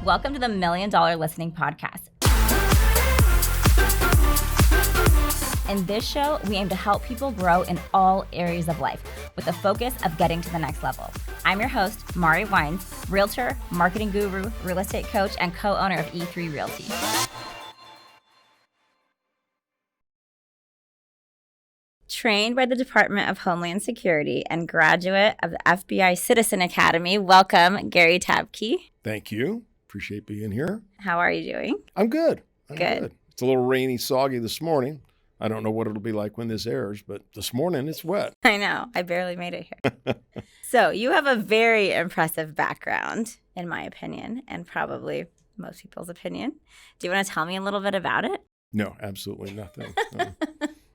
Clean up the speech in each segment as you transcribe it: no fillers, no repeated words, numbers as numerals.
Welcome to the $1 Million Listening Podcast. In this show, we aim to help people grow in all areas of life with the focus of getting to the next level. I'm your host, Mari Wines, realtor, marketing guru, real estate coach, and co-owner of E3 Realty. Trained by the Department of Homeland Security and graduate of the FBI Citizen Academy, welcome, Gary Tabke. Thank you. Appreciate being here. How are you doing? I'm good. Good. It's a little rainy, soggy this morning. I don't know what it'll be like when this airs, but this morning it's wet. I know. I barely made it here. So you have a very impressive background, in my opinion, and probably most people's opinion. Do you want to tell me a little bit about it? No, absolutely nothing.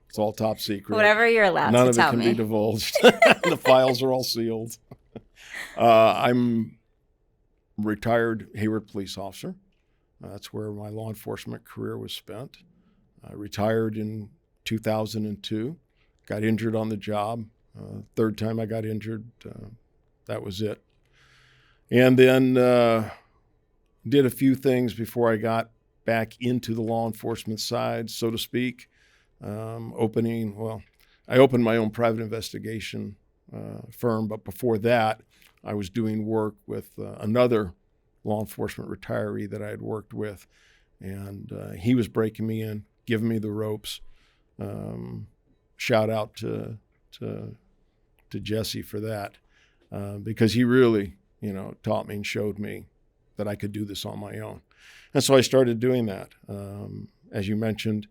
It's all top secret. Whatever you're allowed None to of tell it can me. be divulged. The files are all sealed. I'm a retired Hayward police officer. That's where my law enforcement career was spent. I retired in 2002, got injured on the job. Third time I got injured, that was it. And then did a few things before I got back into the law enforcement side, so to speak. I opened my own private investigation firm, but before that, I was doing work with another law enforcement retiree that I had worked with, and he was breaking me in, giving me the ropes. Shout out to Jesse for that, because he really, taught me and showed me that I could do this on my own. And so I started doing that. As you mentioned,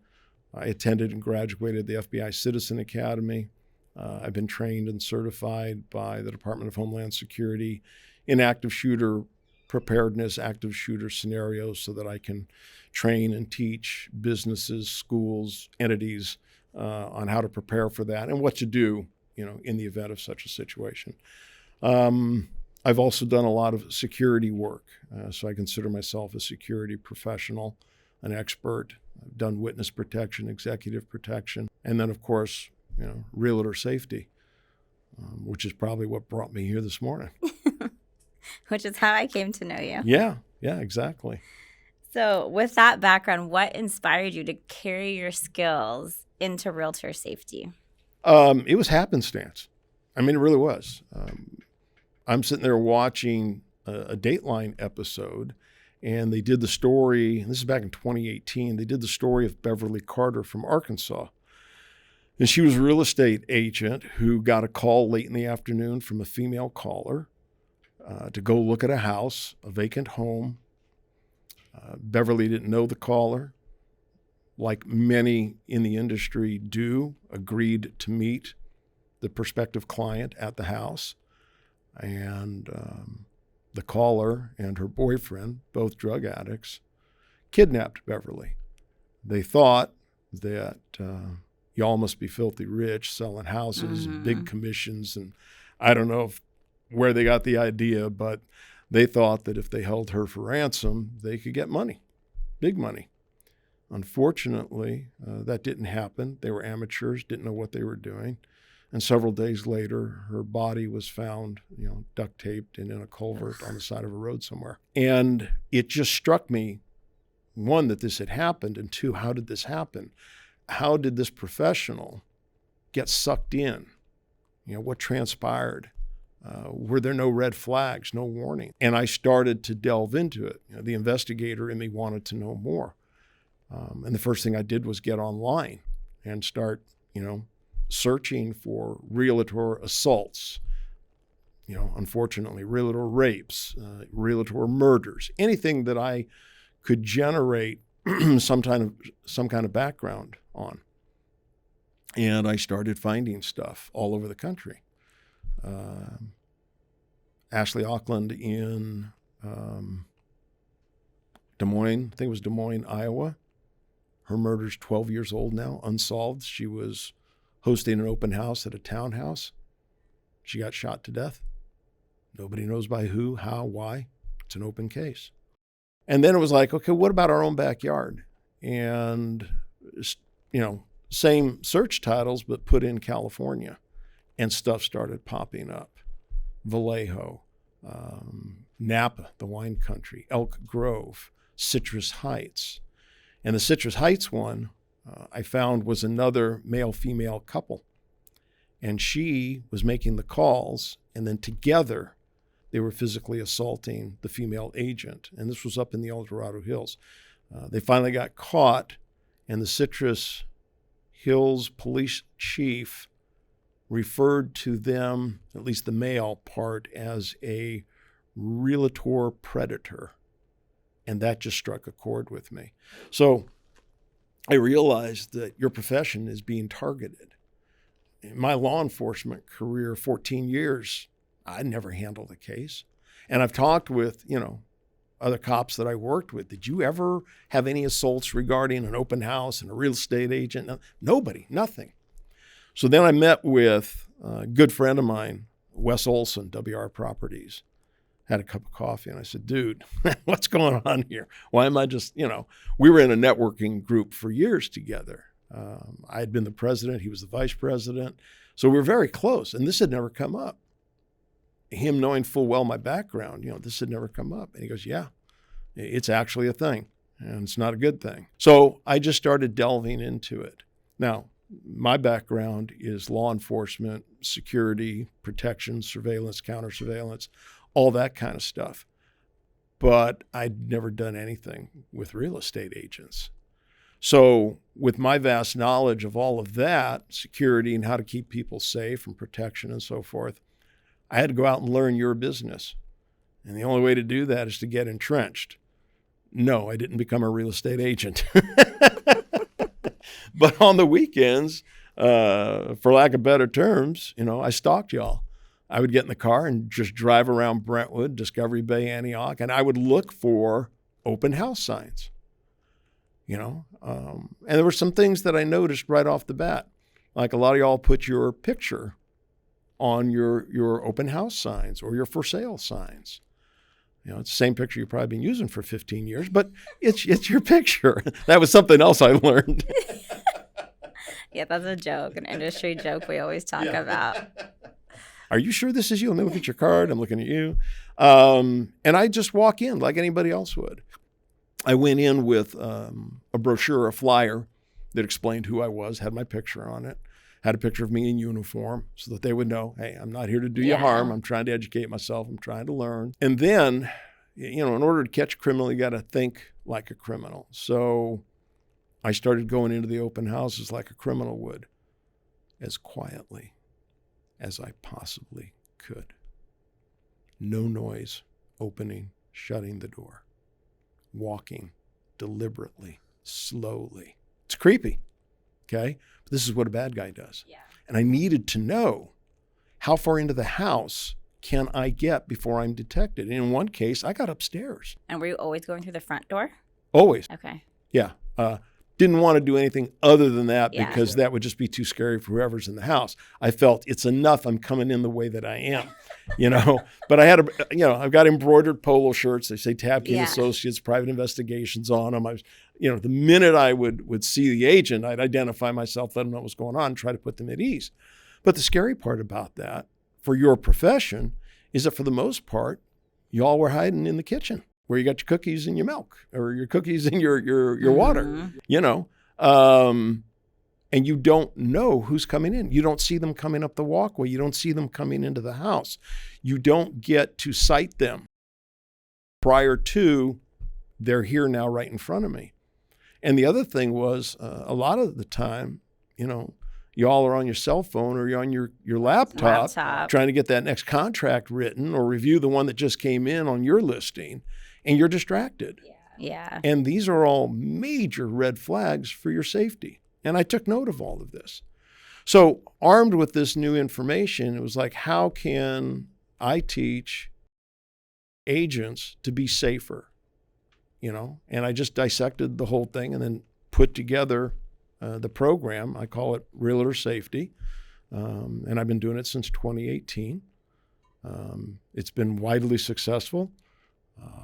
I attended and graduated the FBI Citizen Academy. I've been trained and certified by the Department of Homeland Security in active shooter preparedness, active shooter scenarios, so that I can train and teach businesses, schools, entities on how to prepare for that and what to do, in the event of such a situation. I've also done a lot of security work, so I consider myself a security professional, an expert. I've done witness protection, executive protection, and then, of course, realtor safety, which is probably what brought me here this morning. Which is how I came to know you. Yeah, exactly. So with that background, what inspired you to carry your skills into realtor safety? It was happenstance. I mean, it really was. I'm sitting there watching a Dateline episode, and they did the story, and this is back in 2018, they did the story of Beverly Carter from Arkansas. And she was a real estate agent who got a call late in the afternoon from a female caller to go look at a house, a vacant home. Beverly didn't know the caller. Like many in the industry do, agreed to meet the prospective client at the house. And the caller and her boyfriend, both drug addicts, kidnapped Beverly. They thought that y'all must be filthy rich, selling houses, big commissions, and I don't know where they got the idea, but they thought that if they held her for ransom, they could get money, big money. Unfortunately, that didn't happen. They were amateurs, didn't know what they were doing. And several days later, her body was found, duct taped and in a culvert on the side of a road somewhere. And it just struck me, one, that this had happened, and two, how did this happen? How did this professional get sucked in? What transpired? Were there no red flags, no warning? And I started to delve into it. The investigator in me wanted to know more. And the first thing I did was get online and start, searching for realtor assaults, unfortunately, realtor rapes, realtor murders, anything that I could generate some kind of background on. And I started finding stuff all over the country. Ashley Auckland in Des Moines, I think it was Des Moines, Iowa. Her murder's 12 years old now, unsolved. She was hosting an open house at a townhouse. She got shot to death. Nobody knows by who, how, why. It's an open case. And then it was like, okay, what about our own backyard? And, same search titles, but put in California. And stuff started popping up. Vallejo, Napa, the wine country, Elk Grove, Citrus Heights. And the Citrus Heights one I found was another male-female couple. And she was making the calls, and then together they were physically assaulting the female agent. And this was up in the El Dorado Hills. They finally got caught, and the Citrus Hills police chief referred to them, at least the male part, as a realtor predator. And that just struck a chord with me. So I realized that your profession is being targeted. In my law enforcement career, 14 years, I never handled a case. And I've talked with, other cops that I worked with. Did you ever have any assaults regarding an open house and a real estate agent? No, nobody, nothing. So then I met with a good friend of mine, Wes Olson, WR Properties. Had a cup of coffee, and I said, dude, what's going on here? Why am I just, we were in a networking group for years together. I had been the president. He was the vice president. So we were very close, and this had never come up. Him knowing full well my background, this had never come up. And he goes, yeah, it's actually a thing, and it's not a good thing. So I just started delving into it. Now, my background is law enforcement, security, protection, surveillance, counter-surveillance, all that kind of stuff. But I'd never done anything with real estate agents. So with my vast knowledge of all of that, security and how to keep people safe and protection and so forth, I had to go out and learn your business. And the only way to do that is to get entrenched. No, I didn't become a real estate agent. But on the weekends, for lack of better terms, I stalked y'all. I would get in the car and just drive around Brentwood, Discovery Bay, Antioch, and I would look for open house signs. And there were some things that I noticed right off the bat. Like a lot of y'all put your picture on your open house signs or your for sale signs. It's the same picture you've probably been using for 15 years, but it's your picture. That was something else I learned. Yeah, that's a joke, an industry joke we always talk about. Are you sure this is you? Let me look at your card. I'm looking at you. And I just walk in like anybody else would. I went in with a brochure, a flyer that explained who I was, had my picture on it, had a picture of me in uniform so that they would know, hey, I'm not here to do you harm. I'm trying to educate myself. I'm trying to learn. And then, in order to catch a criminal, you got to think like a criminal. So I started going into the open houses like a criminal would, as quietly as I possibly could. No noise, opening, shutting the door, walking deliberately, slowly. It's creepy, okay? But this is what a bad guy does. Yeah. And I needed to know how far into the house can I get before I'm detected. And in one case, I got upstairs. And were you always going through the front door? Always. Okay. Yeah. Didn't want to do anything other than that because that would just be too scary for whoever's in the house. I felt it's enough. I'm coming in the way that I am, But I had I've got embroidered polo shirts. They say Tapke Associates, Private Investigations on them. The minute I would see the agent, I'd identify myself, let them know what's going on, and try to put them at ease. But the scary part about that for your profession is that for the most part, y'all were hiding in the kitchen, where you got your cookies and your milk or your cookies and your water, and you don't know who's coming in. You don't see them coming up the walkway. You don't see them coming into the house. You don't get to sight them prior to they're here now right in front of me. And the other thing was a lot of the time, y'all are on your cell phone or you're on your laptop trying to get that next contract written or review the one that just came in on your listing. And you're distracted. Yeah. And these are all major red flags for your safety. And I took note of all of this. So armed with this new information, it was like, how can I teach agents to be safer? And I just dissected the whole thing and then put together the program. I call it Realtor Safety. And I've been doing it since 2018. It's been widely successful.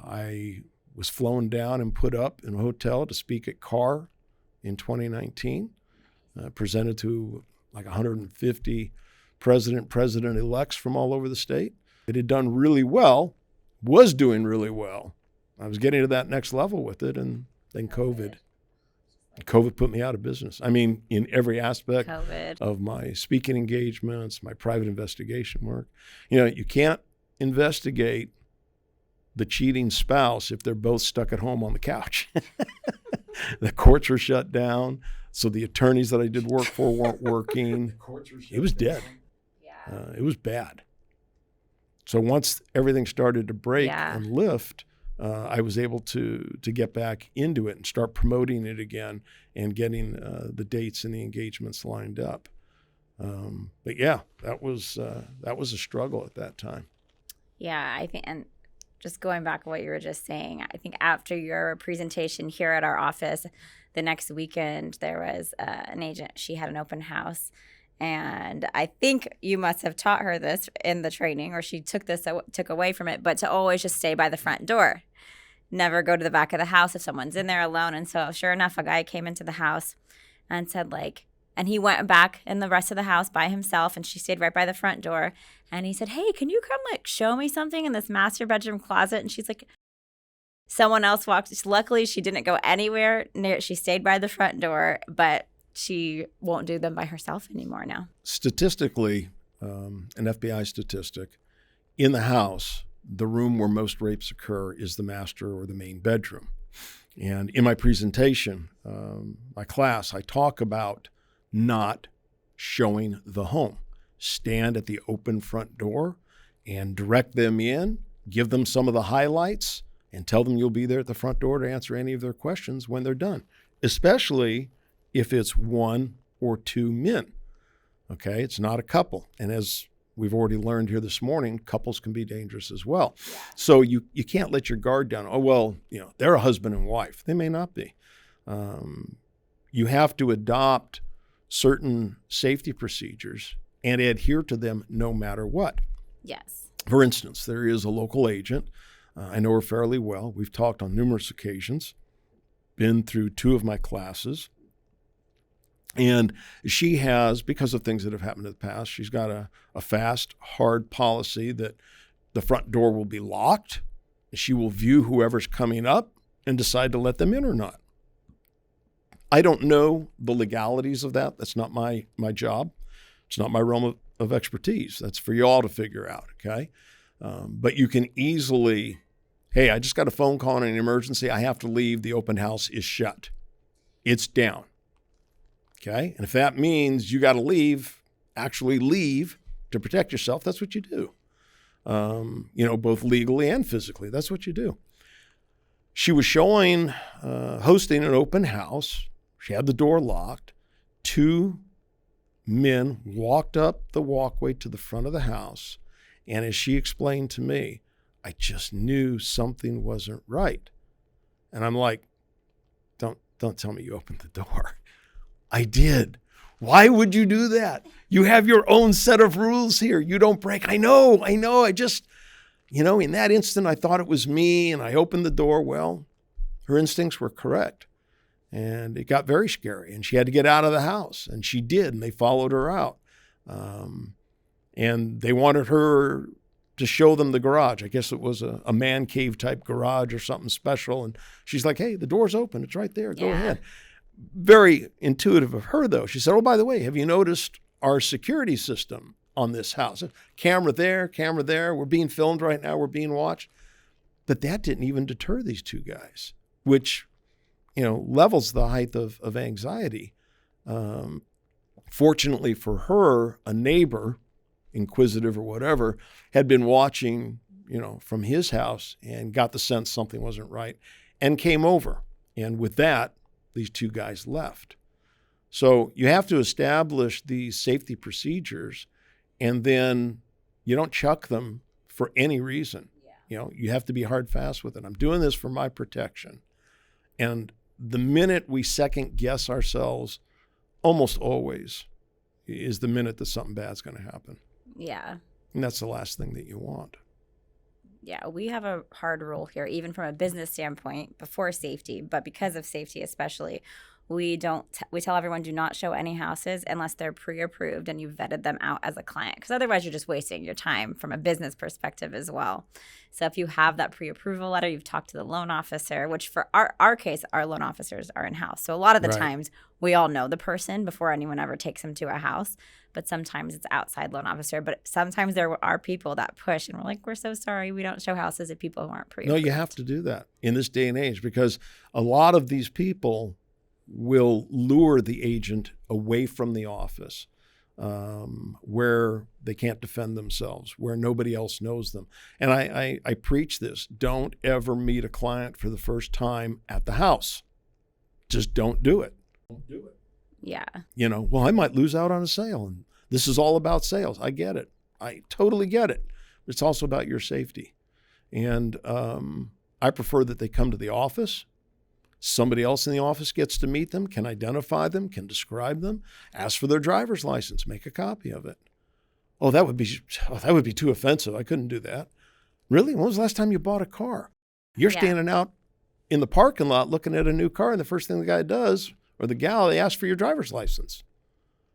I was flown down and put up in a hotel to speak at CAR in 2019, presented to like 150 president-elects from all over the state. It had done really well was doing really well. I was getting to that next level with it, and then COVID put me out of business. I mean, in every aspect of my speaking engagements, my private investigation work. You can't investigate the cheating spouse if they're both stuck at home on the couch. The courts were shut down, so the attorneys that I did work for weren't working. It was dead. It was bad. So once everything started to break and lift, I was able to get back into it and start promoting it again and getting the dates and the engagements lined up. But yeah, that was a struggle at that time. Yeah, I think, and just going back to what you were just saying, I think after your presentation here at our office, the next weekend there was an agent. She had an open house. And I think you must have taught her this in the training, or she took away from it, but to always just stay by the front door. Never go to the back of the house if someone's in there alone. And so sure enough, a guy came into the house and said and he went back in the rest of the house by himself, and she stayed right by the front door. And he said, "Hey, can you come show me something in this master bedroom closet?" And she's like, someone else walked. Luckily, she didn't go anywhere near. She stayed by the front door, but she won't do them by herself anymore now. Statistically, an FBI statistic, in the house, the room where most rapes occur is the master or the main bedroom. And in my presentation, my class, I talk about not showing the home. Stand at the open front door and direct them in, give them some of the highlights, and tell them you'll be there at the front door to answer any of their questions when they're done, especially if it's one or two men. Okay, it's not a couple. And as we've already learned here this morning, couples can be dangerous as well. Yeah. So you can't let your guard down. Oh, well, they're a husband and wife. They may not be. You have to adopt certain safety procedures and adhere to them no matter what. Yes. For instance, there is a local agent. I know her fairly well. We've talked on numerous occasions, been through 2 of my classes. And she has, because of things that have happened in the past, she's got a fast, hard policy that the front door will be locked. She will view whoever's coming up and decide to let them in or not. I don't know the legalities of that. That's not my job. It's not my realm of expertise. That's for you all to figure out, okay? But you can easily, hey, I just got a phone call in an emergency. I have to leave. The open house is shut. It's down. Okay? And if that means you got to leave, actually leave to protect yourself, that's what you do. Both legally and physically. That's what you do. She was hosting an open house. She had the door locked. 2 men walked up the walkway to the front of the house. And as she explained to me, I just knew something wasn't right. And I'm like, don't tell me you opened the door. I did. Why would you do that? You have your own set of rules here. You don't break. I know. I just, in that instant, I thought it was me and I opened the door. Well, her instincts were correct. And it got very scary. And she had to get out of the house. And she did. And they followed her out. And they wanted her to show them the garage. I guess it was a man cave type garage or something special. And she's like, hey, the door's open. It's right there. Go ahead. Very intuitive of her, though. She said, oh, by the way, have you noticed our security system on this house? Camera there, camera there. We're being filmed right now. We're being watched. But that didn't even deter these 2 guys, which, levels the height of anxiety. Fortunately for her, a neighbor, inquisitive or whatever, had been watching, from his house and got the sense something wasn't right and came over. And with that, these 2 guys left. So you have to establish these safety procedures, and then you don't chuck them for any reason. Yeah. You have to be hard fast with it. I'm doing this for my protection. And the minute we second guess ourselves, almost always is the minute that something bad's going to happen. Yeah. And that's the last thing that you want. Yeah, we have a hard rule here, even from a business standpoint, before safety, but because of safety especially, we tell everyone, do not show any houses unless they're pre-approved and you've vetted them out as a client, because otherwise you're just wasting your time from a business perspective as well. So if you have that pre-approval letter, you've talked to the loan officer, which for our case, our loan officers are in-house. So a lot of the times we all know the person before anyone ever takes them to a house, but sometimes it's outside loan officer. But sometimes there are people that push and we're like, we're so sorry, we don't show houses to people who aren't pre-approved. No, you have to do that in this day and age, because a lot of these people will lure the agent away from the office, where they can't defend themselves, where nobody else knows them. And I preach this. Don't ever meet a client for the first time at the house. Just don't do it. Don't do it. Yeah. You know, well, I might lose out on a sale. And this is all about sales. I get it. I totally get it. But it's also about your safety. And I prefer that they come to the office. Somebody else in the office gets to meet them, can identify them, can describe them, ask for their driver's license, make a copy of it. Oh, that would be too offensive. I couldn't do that. Really? When was the last time you bought a car? You're standing out in the parking lot looking at a new car, and the first thing the guy does, or the gal, they ask for your driver's license.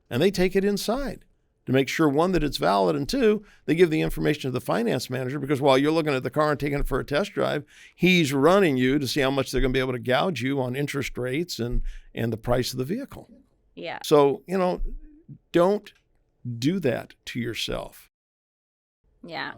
And they take it inside to make sure, one, that it's valid, and two, they give the information to the finance manager, because while you're looking at the car and taking it for a test drive, he's running you to see how much they're going to be able to gouge you on interest rates and the price of the vehicle. Yeah. So, you know, don't do that to yourself. Yeah.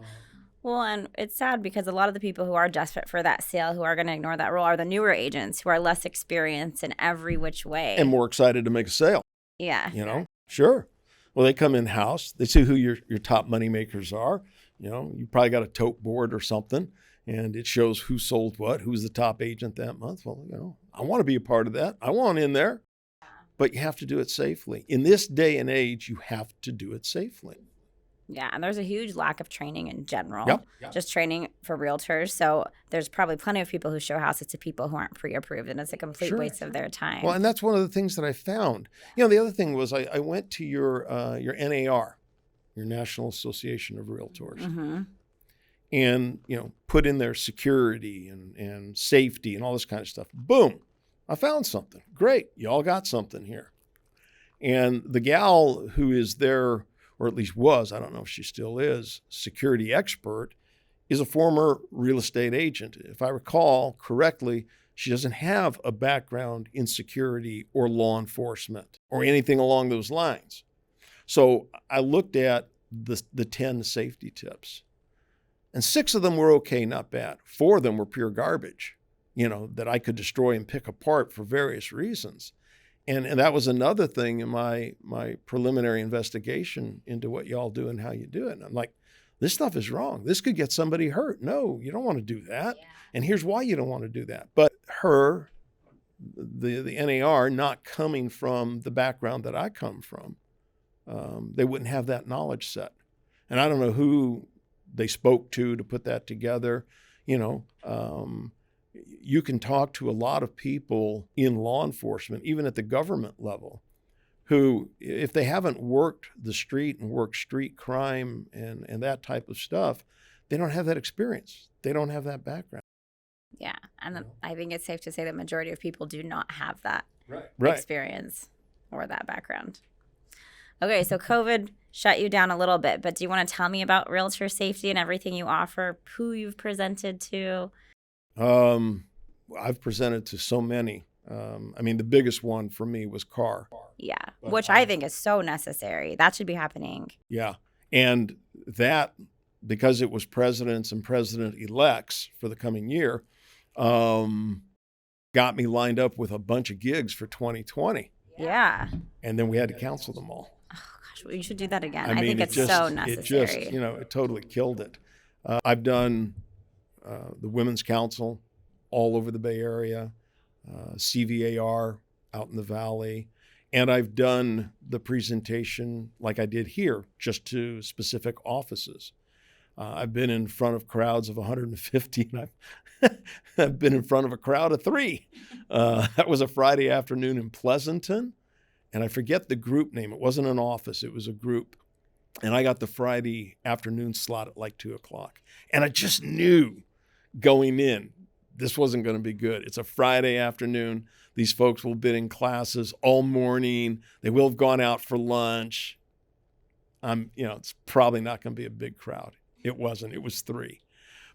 Well, and it's sad because a lot of the people who are desperate for that sale, who are going to ignore that rule, are the newer agents who are less experienced in every which way. And more excited to make a sale. Yeah. You know, sure. Well, they come in-house. They see who your top money makers are. You know, you probably got a tote board or something, and it shows who sold what, who's the top agent that month. Well, you know, I want to be a part of that. I want in there. But you have to do it safely. In this day and age, you have to do it safely. Yeah, and there's a huge lack of training in general, Yep. just training for realtors. So there's probably plenty of people who show houses to people who aren't pre-approved, and it's a complete waste of their time. Well, and that's one of the things that I found. You know, the other thing was I went to your NAR, your National Association of Realtors, and, you know, put in their security and safety and all this kind of stuff. Boom, I found something. Great, you all got something here. And the gal who is there, or at least was, I don't know if she still is, security expert, is a former real estate agent. If I recall correctly, she doesn't have a background in security or law enforcement or anything along those lines. So I looked at the 10 safety tips, and 6 of them were okay, not bad. 4 of them were pure garbage, you know, that I could destroy and pick apart for various reasons. And that was another thing in my preliminary investigation into what y'all do and how you do it. And I'm like, this stuff is wrong. This could get somebody hurt. No, you don't want to do that. Yeah. And here's why you don't want to do that. But the NAR, not coming from the background that I come from, they wouldn't have that knowledge set. And I don't know who they spoke to put that together. You know, you can talk to a lot of people in law enforcement, even at the government level, who, if they haven't worked the street and worked street crime and that type of stuff, they don't have that experience. They don't have that background. Yeah, and I think it's safe to say the majority of people do not have that experience or that background. Okay, so COVID shut you down a little bit, but do you want to tell me about realtor safety and everything you offer, who you've presented to? I've presented to so many. I mean, the biggest one for me was car. Yeah, which I think is so necessary. That should be happening. Yeah, and that, because it was presidents and president-elects for the coming year, got me lined up with a bunch of gigs for 2020. Yeah. And then we had to cancel them all. Oh, gosh, well, you should do that again. I mean, think it's so necessary. It just, you know, it totally killed it. I've done the Women's Council all over the Bay Area, CVAR out in the Valley, and I've done the presentation like I did here, just to specific offices. I've been in front of crowds of 150, and I've been in front of a crowd of 3. That was a Friday afternoon in Pleasanton, and I forget the group name. It wasn't an office, it was a group. And I got the Friday afternoon slot at like 2 o'clock. And I just knew going in this wasn't going to be good. It's a Friday afternoon. These folks will have been in classes all morning. They will have gone out for lunch. It's probably not going to be a big crowd. It wasn't. It was 3.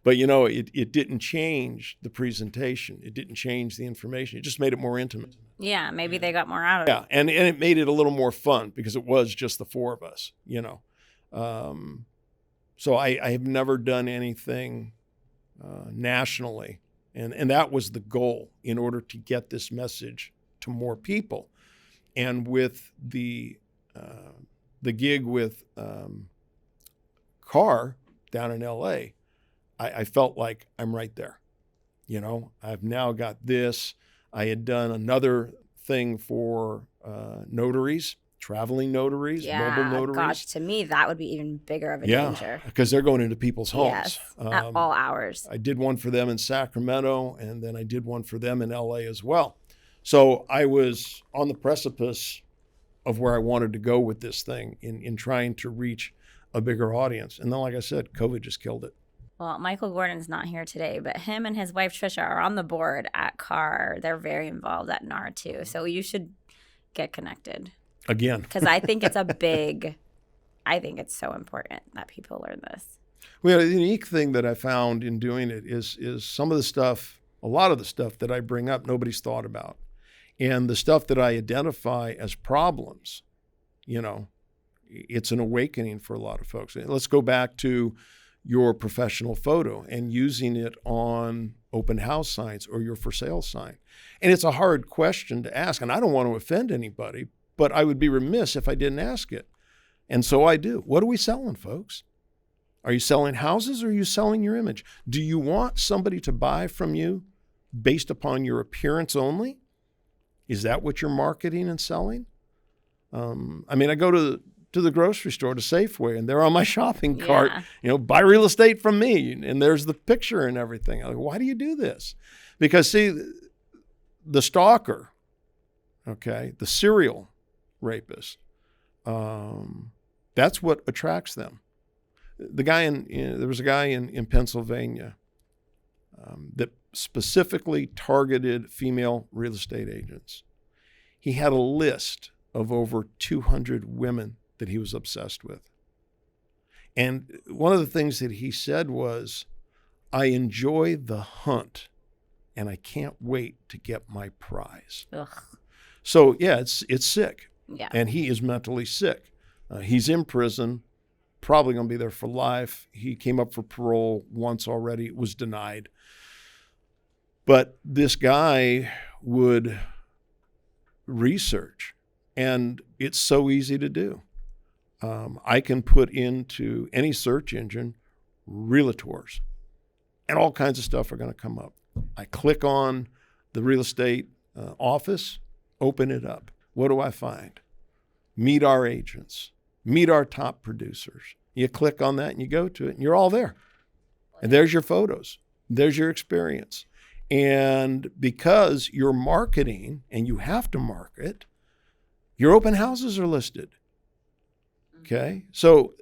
But, it didn't change the presentation. It didn't change the information. It just made it more intimate. Yeah, maybe they got more out of it. Yeah, and it made it a little more fun because it was just the 4 of us, So I have never done anything nationally. And that was the goal in order to get this message to more people. And with the gig with Carr down in LA, I felt like I'm right there. I've now got this. I had done another thing for notaries, traveling notaries, mobile notaries. Gosh, to me, that would be even bigger of a danger. Because they're going into people's homes. Yes, at all hours. I did one for them in Sacramento, and then I did one for them in LA as well. So I was on the precipice of where I wanted to go with this thing in trying to reach a bigger audience. And then, like I said, COVID just killed it. Well, Michael Gordon's not here today, but him and his wife, Trisha, are on the board at Carr. They're very involved at NAR, too. So you should get connected. Again. Because I think it's I think it's so important that people learn this. Well, the unique thing that I found in doing it is some of the stuff, a lot of the stuff that I bring up, nobody's thought about. And the stuff that I identify as problems, it's an awakening for a lot of folks. Let's go back to your professional photo and using it on open house signs or your for sale sign. And it's a hard question to ask, and I don't want to offend anybody, but I would be remiss if I didn't ask it. And so I do. What are we selling, folks? Are you selling houses or are you selling your image? Do you want somebody to buy from you based upon your appearance only? Is that what you're marketing and selling? I go to the grocery store, to Safeway, and they're on my shopping cart, buy real estate from me. And there's the picture and everything. I'm like, why do you do this? Because see, the stalker, the serial rapist, that's what attracts them. There was a guy in Pennsylvania that specifically targeted female real estate agents. He had a list of over 200 women that he was obsessed with. And one of the things that he said was, I enjoy the hunt and I can't wait to get my prize. Ugh. So yeah, it's sick. Yeah. And he is mentally sick. He's in prison, probably going to be there for life. He came up for parole once already, was denied. But this guy would research, and it's so easy to do. I can put into any search engine realtors, and all kinds of stuff are going to come up. I click on the real estate office, open it up. What do I find? Meet our agents, meet our top producers. You click on that and you go to it and you're all there. And there's your photos. There's your experience. And because you're marketing and you have to market, your open houses are listed. Okay? So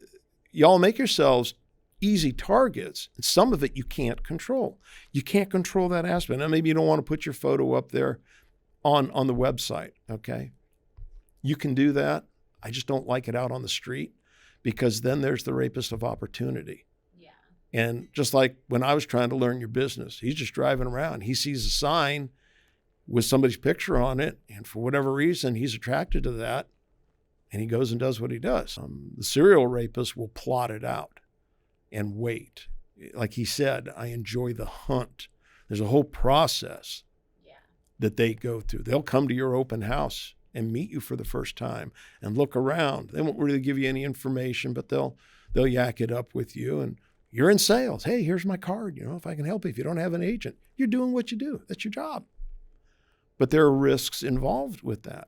y'all make yourselves easy targets. And some of it you can't control. You can't control that aspect. Now, maybe you don't want to put your photo up there on the website. Okay? You can do that. I just don't like it out on the street because then there's the rapist of opportunity. Yeah. And just like when I was trying to learn your business, he's just driving around. He sees a sign with somebody's picture on it, and for whatever reason, he's attracted to that, and he goes and does what he does. The serial rapist will plot it out and wait. Like he said, I enjoy the hunt. There's a whole process that they go through. They'll come to your open house and meet you for the first time and look around. They won't really give you any information, but they'll yak it up with you, and you're in sales. Hey, here's my card. If I can help you. If you don't have an agent, you're doing what you do. That's your job. But there are risks involved with that.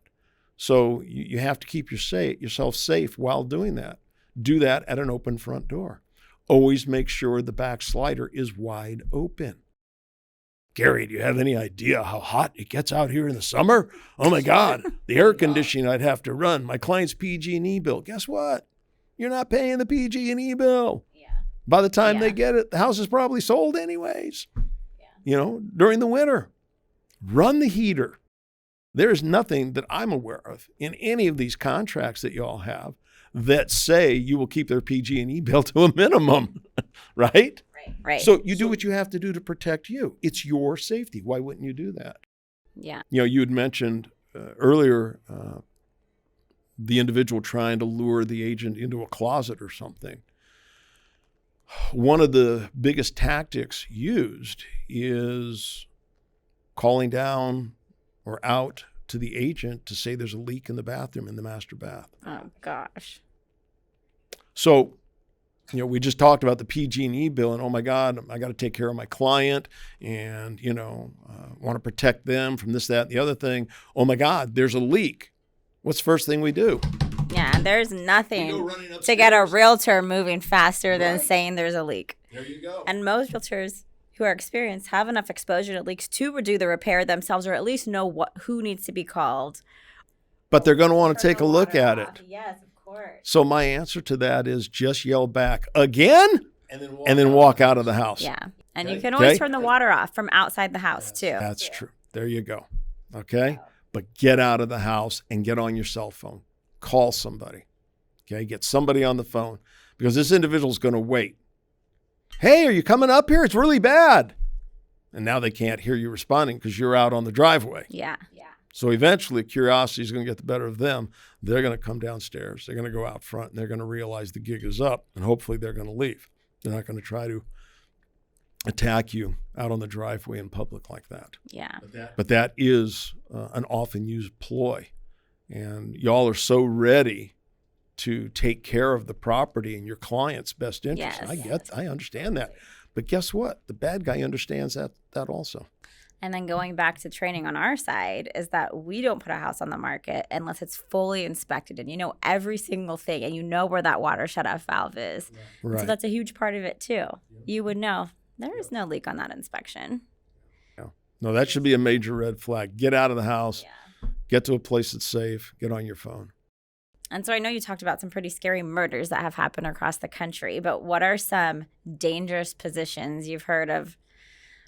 So you have to keep yourself safe while doing that. Do that at an open front door. Always make sure the back slider is wide open. Gary, do you have any idea how hot it gets out here in the summer? Oh my God, the air conditioning I'd have to run, my client's PG&E bill. Guess what? You're not paying the PG&E bill. Yeah. By the time they get it, the house is probably sold anyways. Yeah. during the winter. Run the heater. There's nothing that I'm aware of in any of these contracts that you all have that say you will keep their PG&E bill to a minimum, right? Right. So you do what you have to do to protect you. It's your safety. Why wouldn't you do that? Yeah. You had mentioned earlier the individual trying to lure the agent into a closet or something. One of the biggest tactics used is calling down or out to the agent to say there's a leak in the bathroom, in the master bath. Oh, gosh. So, we just talked about the PG&E bill, and oh my God, I got to take care of my client, and want to protect them from this, that, and the other thing. Oh my God, there's a leak. What's the first thing we do? Yeah, there's nothing to get a realtor moving faster than saying there's a leak. There you go. And most realtors who are experienced have enough exposure to leaks to do the repair themselves, or at least know who needs to be called. But they're going to want to take a look at it. Yes, of course. So my answer to that is just yell back, again, and then walk out of the house. Yeah. And you can always turn the water off from outside the house, too. That's true. There you go. Okay? But get out of the house and get on your cell phone. Call somebody. Okay? Get somebody on the phone, because this individual is going to wait. Hey, are you coming up here? It's really bad. And now they can't hear you responding because you're out on the driveway. Yeah. So eventually curiosity is going to get the better of them. They're going to come downstairs. They're going to go out front, and they're going to realize the gig is up, and hopefully they're going to leave. They're not going to try to attack you out on the driveway in public like that. Yeah. But that is an often used ploy. And y'all are so ready to take care of the property in your client's best interest. Yes. I understand that. But guess what? The bad guy understands that also. And then going back to training on our side is that we don't put a house on the market unless it's fully inspected and you know every single thing and you know where that water shutoff valve is. Right. So that's a huge part of it too. You would know there is no leak on that inspection. No, that should be a major red flag. Get out of the house. Get to a place that's safe. Get on your phone. And so I know you talked about some pretty scary murders that have happened across the country, but what are some dangerous positions you've heard of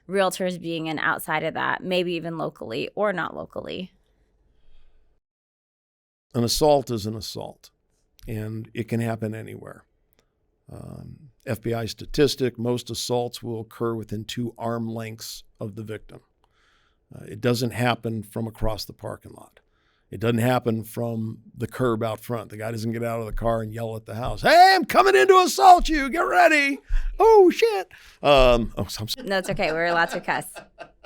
realtors being in outside of that, maybe even locally or not locally? An assault is an assault, and it can happen anywhere. FBI statistic, most assaults will occur within 2 arm lengths of the victim. It doesn't happen from across the parking lot. It doesn't happen from the curb out front. The guy doesn't get out of the car and yell at the house, "Hey, I'm coming in to assault you. Get ready." Oh, shit. No, it's okay. We're allowed to cuss.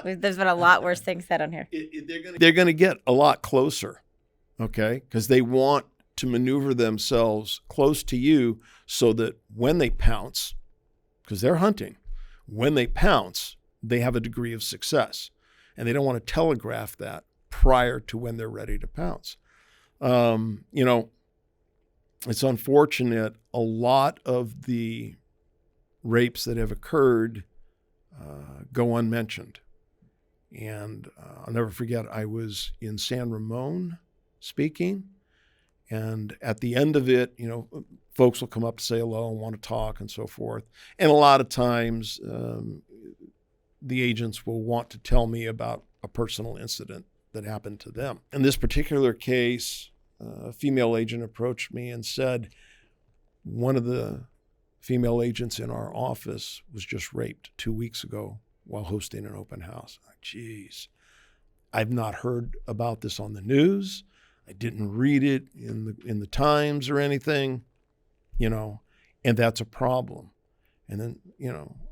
There's been a lot worse things said on here. They're going to get a lot closer, okay? Because they want to maneuver themselves close to you so that when they pounce, because they're hunting, when they pounce, they have a degree of success. And they don't want to telegraph that prior to when they're ready to pounce. It's unfortunate. A lot of the rapes that have occurred go unmentioned. And I'll never forget, I was in San Ramon speaking, and at the end of it, folks will come up to say hello and want to talk and so forth. And a lot of times, the agents will want to tell me about a personal incident that happened to them. In this particular case, a female agent approached me and said, one of the female agents in our office was just raped 2 weeks ago while hosting an open house. Geez, I've not heard about this on the news. I didn't read it in the Times or anything, and that's a problem. And then,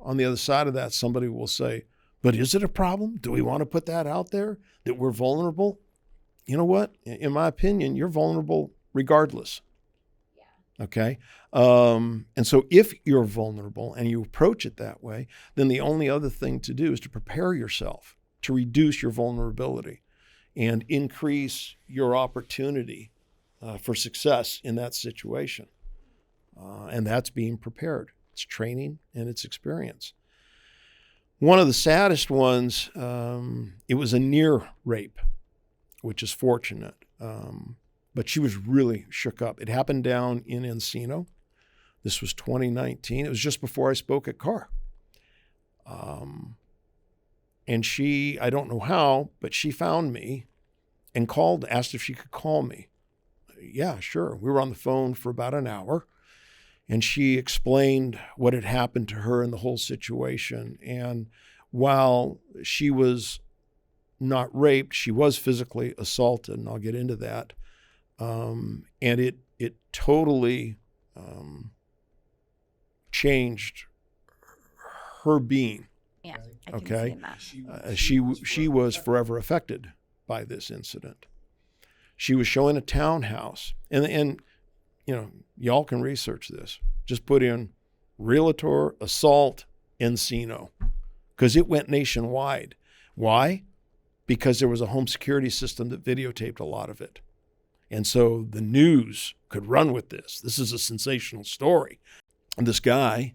on the other side of that, somebody will say, but is it a problem? Do we want to put that out there, that we're vulnerable? You know what? In my opinion, you're vulnerable regardless. Yeah. Okay? And so if you're vulnerable and you approach it that way, then the only other thing to do is to prepare yourself to reduce your vulnerability and increase your opportunity for success in that situation. And that's being prepared. It's training and it's experience. One of the saddest ones, it was a near rape, which is fortunate. But she was really shook up. It happened down in Encino. This was 2019. It was just before I spoke at CAR. And she, I don't know how, but she found me and called, asked if she could call me. Yeah, sure. We were on the phone for about an hour, and she explained what had happened to her and the whole situation. And while she was not raped, she was physically assaulted, and I'll get into that. And it totally changed her being. Yeah, I can Okay, see that. she was forever affected by this incident. She was showing a townhouse, and you know, y'all can research this. Just put in realtor assault Encino, because it went nationwide. Why? Because there was a home security system that videotaped a lot of it. And so the news could run with this. This is a sensational story. And this guy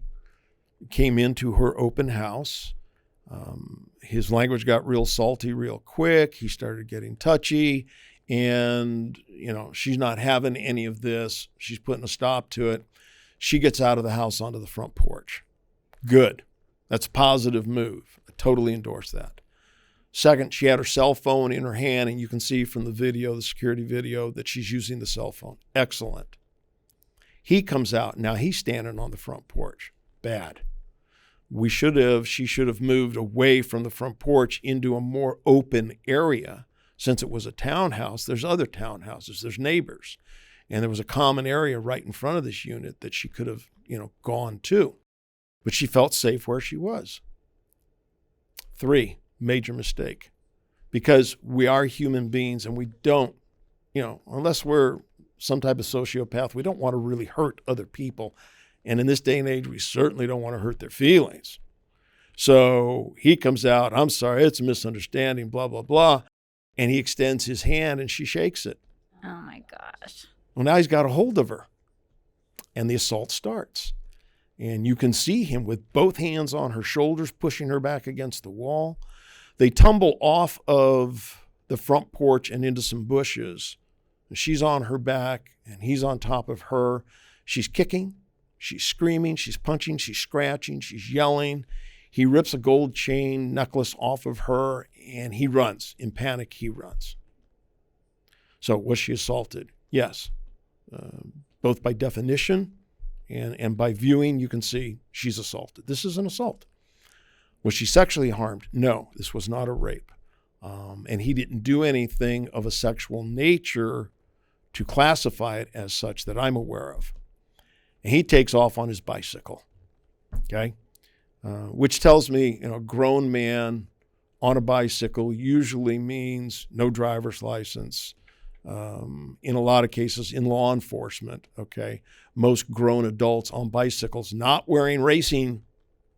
came into her open house. His language got real salty real quick. He started getting touchy. And, you know, she's not having any of this. She's putting a stop to it. She gets out of the house onto the front porch. Good. That's a positive move. I totally endorse that. Second, she had her cell phone in her hand, and you can see from the video, the security video, that she's using the cell phone. Excellent. He comes out. Now he's standing on the front porch. Bad. She should have moved away from the front porch into a more open area. Since it was a townhouse, there's other townhouses, there's neighbors. And there was a common area right in front of this unit that she could have, you know, gone to. But she felt safe where she was. 3, major mistake. Because we are human beings, and we don't, you know, unless we're some type of sociopath, we don't want to really hurt other people. And in this day and age, we certainly don't want to hurt their feelings. So he comes out, I'm sorry, it's a misunderstanding, blah, blah, blah. And he extends his hand and she shakes it. Oh my gosh. Well, now he's got a hold of her. And the assault starts. And you can see him with both hands on her shoulders, pushing her back against the wall. They tumble off of the front porch and into some bushes. She's on her back and he's on top of her. She's kicking, she's screaming, she's punching, she's scratching, she's yelling. He rips a gold chain necklace off of her and he runs. In panic, he runs. So was she assaulted? Yes. Both by definition and by viewing, you can see she's assaulted. This is an assault. Was she sexually harmed? No, this was not a rape. And he didn't do anything of a sexual nature to classify it as such that I'm aware of. And he takes off on his bicycle, okay? Which tells me, you know, a grown man on a bicycle usually means no driver's license. In a lot of cases in law enforcement, okay, most grown adults on bicycles not wearing racing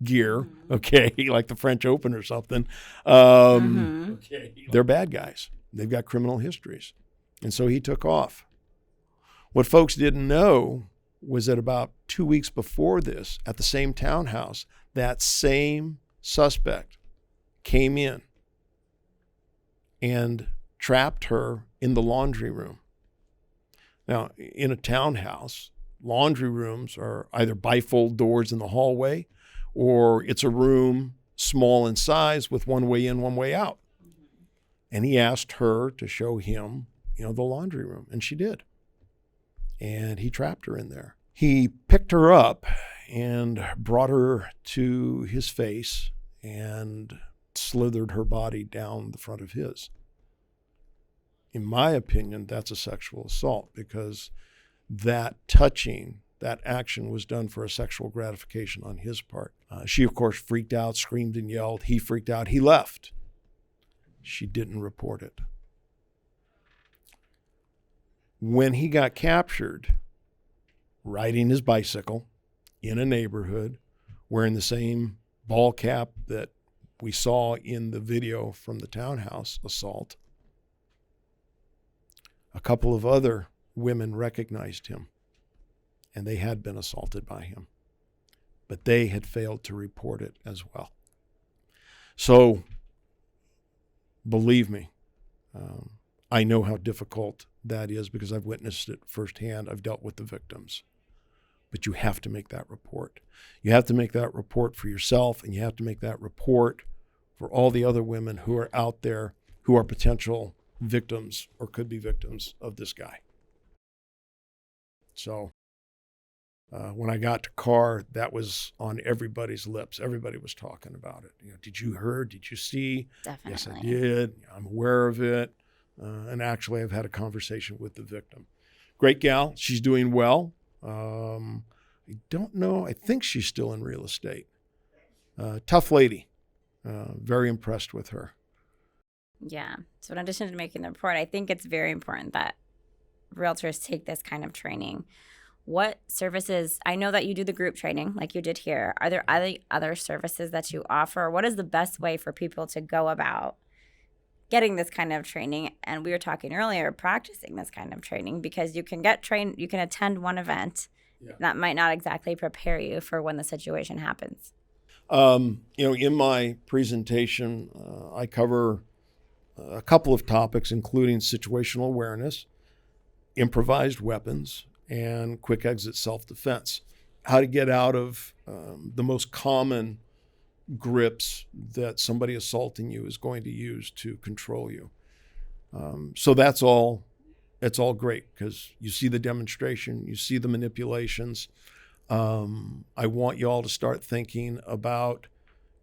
gear, okay, like the French Open or something, okay, they're bad guys. They've got criminal histories. And so he took off. What folks didn't know was that about 2 weeks before this, at the same townhouse, that same suspect came in and trapped her in the laundry room. Now, in a townhouse, laundry rooms are either bifold doors in the hallway, or it's a room small in size with one way in, one way out. And he asked her to show him, you know, the laundry room, and she did. And he trapped her in there. He picked her up and brought her to his face and slithered her body down the front of his. In my opinion, that's a sexual assault because that touching, that action was done for a sexual gratification on his part. She, of course, freaked out, screamed and yelled. He freaked out. He left. She didn't report it. When he got captured, riding his bicycle in a neighborhood, wearing the same ball cap that we saw in the video from the townhouse assault, a couple of other women recognized him, and they had been assaulted by him, but they had failed to report it as well. So, believe me, I know how difficult that is because I've witnessed it firsthand. I've dealt with the victims. But you have to make that report. You have to make that report for yourself, and you have to make that report for all the other women who are out there who are potential victims or could be victims of this guy. So when I got to Carr, that was on everybody's lips. Everybody was talking about it. Did you hear? Did you see? Definitely. Yes, I did. I'm aware of it. And actually, I've had a conversation with the victim. Great gal. She's doing well. I don't know. I think she's still in real estate. Tough lady. Very impressed with her. Yeah. So in addition to making the report, I think it's very important that realtors take this kind of training. What services, I know that you do the group training like you did here. Are there other services that you offer? What is the best way for people to go about getting this kind of training? And we were talking earlier, practicing this kind of training, because you can get trained, you can attend one event that might not exactly prepare you for when the situation happens. In my presentation, I cover a couple of topics, including situational awareness, improvised weapons, and quick exit self-defense. How to get out of the most common grips that somebody assaulting you is going to use to control you. So it's all great, because you see the demonstration, you see the manipulations. I want you all to start thinking about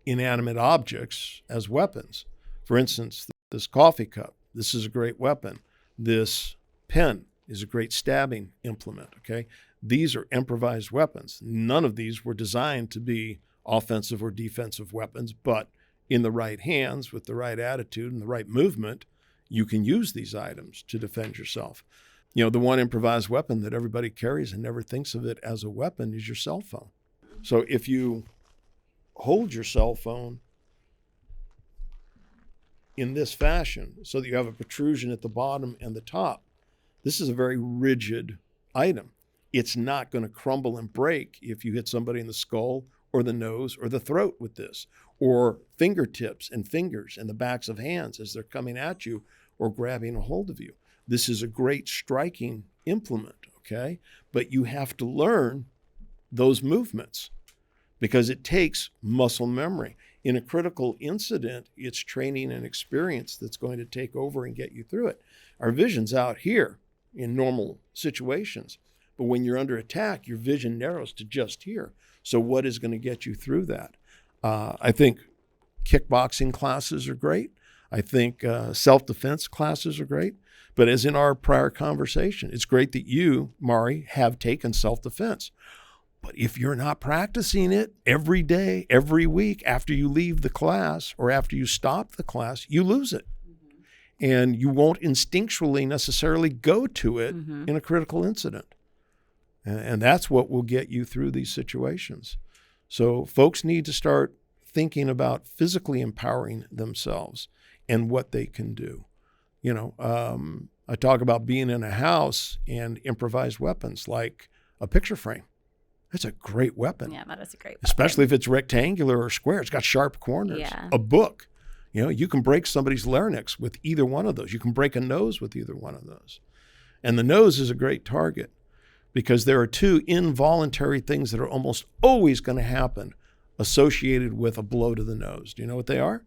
inanimate objects as weapons. For instance, this coffee cup, this is a great weapon. This pen is a great stabbing implement, okay? These are improvised weapons. None of these were designed to be offensive or defensive weapons, but in the right hands, with the right attitude and the right movement, you can use these items to defend yourself. The one improvised weapon that everybody carries and never thinks of it as a weapon is your cell phone. So if you hold your cell phone in this fashion so that you have a protrusion at the bottom and the top, this is a very rigid item. It's not going to crumble and break if you hit somebody in the skull or the nose or the throat with this, or fingertips and fingers and the backs of hands as they're coming at you or grabbing a hold of you. This is a great striking implement, okay? But you have to learn those movements because it takes muscle memory. In a critical incident, it's training and experience that's going to take over and get you through it. Our vision's out here in normal situations, but when you're under attack, your vision narrows to just here. So what is going to get you through that? I think kickboxing classes are great. I think self-defense classes are great. But as in our prior conversation, it's great that you, Mari, have taken self-defense. But if you're not practicing it every day, every week, after you leave the class or after you stop the class, you lose it. Mm-hmm. And you won't instinctually necessarily go to it in a critical incident. And that's what will get you through these situations. So folks need to start thinking about physically empowering themselves and what they can do. I talk about being in a house and improvised weapons like a picture frame. That's a great weapon. Yeah, that is a great weapon. Especially if it's rectangular or square. It's got sharp corners. Yeah. A book. You can break somebody's larynx with either one of those. You can break a nose with either one of those. And the nose is a great target because there are two involuntary things that are almost always going to happen associated with a blow to the nose. Do you know what they are?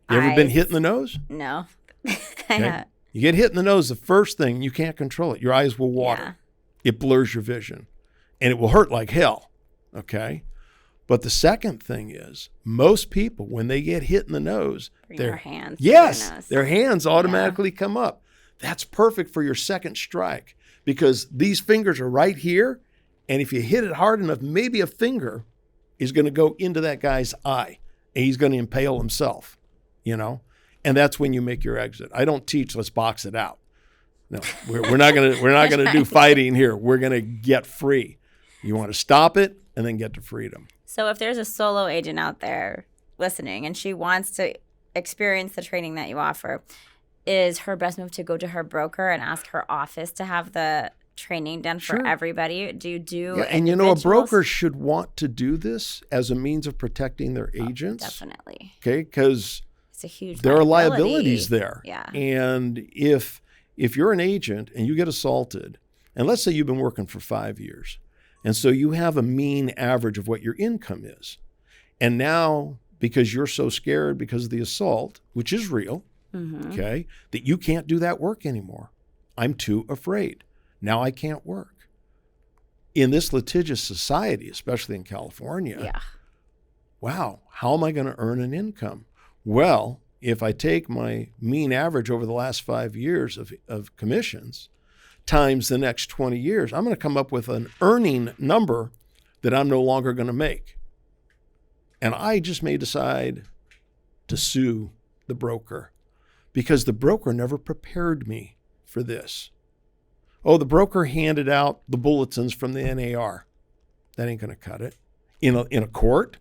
You ever been hit in the nose? No. Okay. You get hit in the nose, the first thing, you can't control it. Your eyes will water. Yeah. It blurs your vision. And it will hurt like hell, okay? But the second thing is, most people, when they get hit in the nose, their hands. Yes, their hands automatically come up. That's perfect for your second strike because these fingers are right here. And if you hit it hard enough, maybe a finger is going to go into that guy's eye and he's going to impale himself, And that's when you make your exit. I don't teach, let's box it out. No, we're not gonna do fighting here. We're gonna get free. You want to stop it and then get to freedom. So if there's a solo agent out there listening and she wants to experience the training that you offer, is her best move to go to her broker and ask her office to have the training done for everybody? Do you do? Yeah, and a broker should want to do this as a means of protecting their agents. Definitely. Okay, because it's a huge there are liabilities there. Yeah. And if you're an agent and you get assaulted, and let's say you've been working for 5 years, and so you have a mean average of what your income is, and now because you're so scared because of the assault, which is real, okay, that you can't do that work anymore. I'm too afraid. Now I can't work. In this litigious society, especially in California, wow, how am I going to earn an income? Well, if I take my mean average over the last 5 years of commissions times the next 20 years, I'm going to come up with an earning number that I'm no longer going to make. And I just may decide to sue the broker because the broker never prepared me for this. Oh, the broker handed out the bulletins from the NAR. That ain't going to cut it. In a court,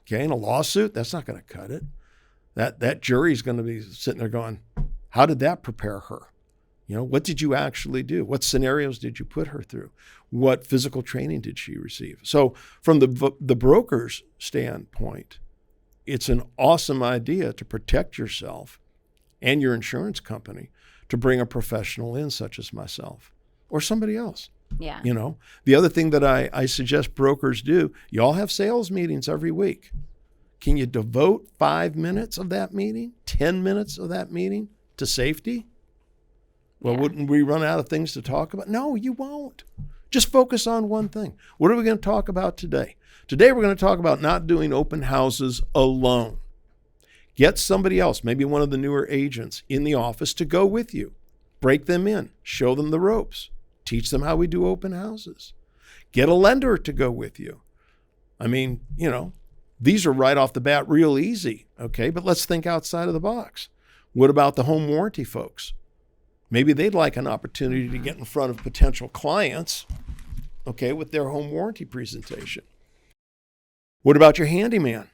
okay, in a lawsuit, that's not going to cut it. That jury's going to be sitting there going, how did that prepare her? You know, what did you actually do? What scenarios did you put her through? What physical training did she receive? So from the broker's standpoint, it's an awesome idea to protect yourself and your insurance company to bring a professional in, such as myself or somebody else. Yeah. You know, the other thing that I suggest brokers do, you all have sales meetings every week. Can you devote 5 minutes of that meeting, 10 minutes of that meeting to safety? Well, wouldn't we run out of things to talk about? No, you won't. Just focus on one thing. What are we going to talk about today? Today, we're going to talk about not doing open houses alone. Get somebody else, maybe one of the newer agents in the office to go with you. Break them in, show them the ropes, teach them how we do open houses. Get a lender to go with you. I mean, you know, these are right off the bat real easy, okay? But let's think outside of the box. What about the home warranty folks? Maybe they'd like an opportunity to get in front of potential clients, okay, with their home warranty presentation. What about your handyman?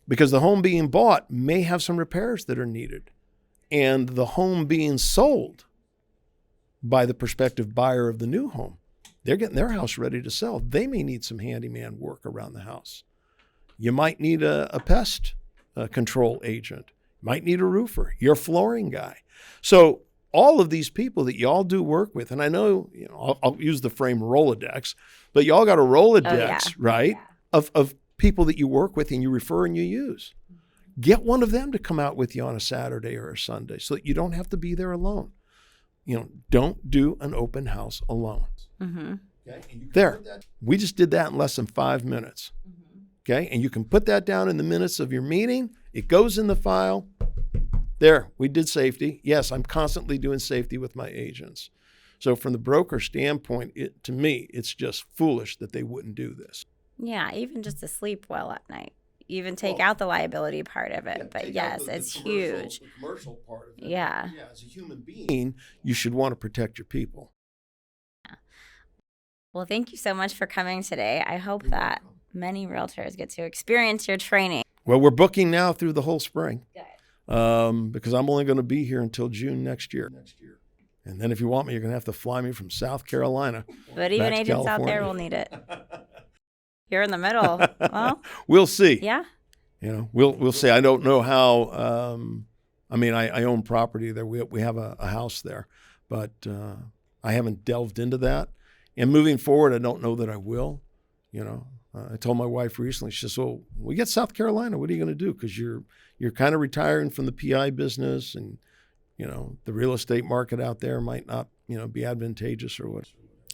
Because the home being bought may have some repairs that are needed. And the home being sold by the prospective buyer of the new home, they're getting their house ready to sell. They may need some handyman work around the house. You might need a pest control agent. You might need a roofer. You're a flooring guy. So all of these people that y'all do work with, and I know, you know, I'll use the frame Rolodex, but y'all got a Rolodex, right, of people that you work with and you refer and you use. Get one of them to come out with you on a Saturday or a Sunday so that you don't have to be there alone. You know, don't do an open house alone. Okay? There, we just did that in less than 5 minutes. Okay, and you can put that down in the minutes of your meeting. It goes in the file. There, we did safety. Yes, I'm constantly doing safety with my agents. So from the broker standpoint, to me, it's just foolish that they wouldn't do this. Yeah, even just to sleep well at night. Even take out the liability part of it. But yes, it's huge. The commercial part of it. Yeah. Yeah, as a human being, you should want to protect your people. Yeah. Well, thank you so much for coming today. I hope that many realtors get to experience your training. Well, we're booking now through the whole spring. Good. Because I'm only going to be here until June next year. And then if you want me, you're going to have to fly me from South Carolina. But even agents out there will need it. You're in the middle. Well, we'll see. Yeah. You know, we'll see. I don't know how. I mean, I own property there. We have a house there, but I haven't delved into that. And moving forward, I don't know that I will. You know, I told my wife recently. She says, "Well, we get South Carolina. What are you going to do? Because you're kind of retiring from the PI business, and you know the real estate market out there might not be advantageous or what."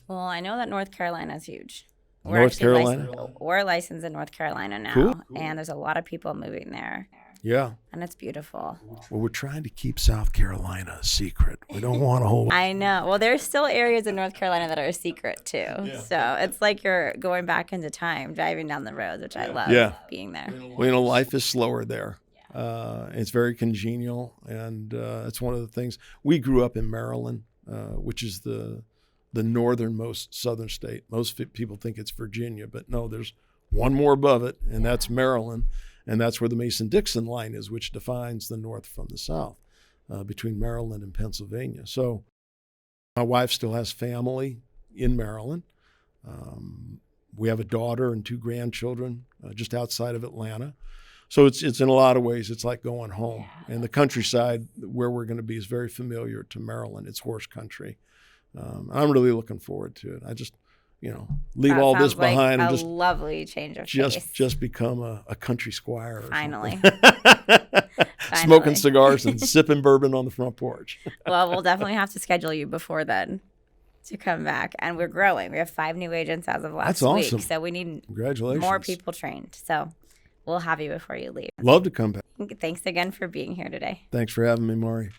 Well, I know that North Carolina is huge. North Carolina? We're licensed in North Carolina now, Cool. And there's a lot of people moving there. Yeah. And it's beautiful. Well, we're trying to keep South Carolina a secret. We don't want to hold. I know. Well, there's still areas in North Carolina that are a secret too. Yeah. So it's like you're going back into time, driving down the roads, which I love being there. Well, life is slower there. It's very congenial, and it's one of the things. We grew up in Maryland, which is the northernmost southern state. Most people think it's Virginia, but no, there's one more above it, and that's Maryland. And that's where the Mason-Dixon line is, which defines the north from the south, between Maryland and Pennsylvania. So my wife still has family in Maryland. We have a daughter and 2 grandchildren just outside of Atlanta. So it's in a lot of ways, it's like going home. And the countryside where we're going to be is very familiar to Maryland. It's horse country. I'm really looking forward to it. leave That all this sounds like behind and a lovely change of pace. just become a country squire. Or Finally. Smoking cigars and sipping bourbon on the front porch. Well, we'll definitely have to schedule you before then to come back. And we're growing. We have 5 new agents as of last week. Awesome. So we need Congratulations. more people trained. So we'll have you before you leave. Love to come back. Thanks again for being here today. Thanks for having me, Maury.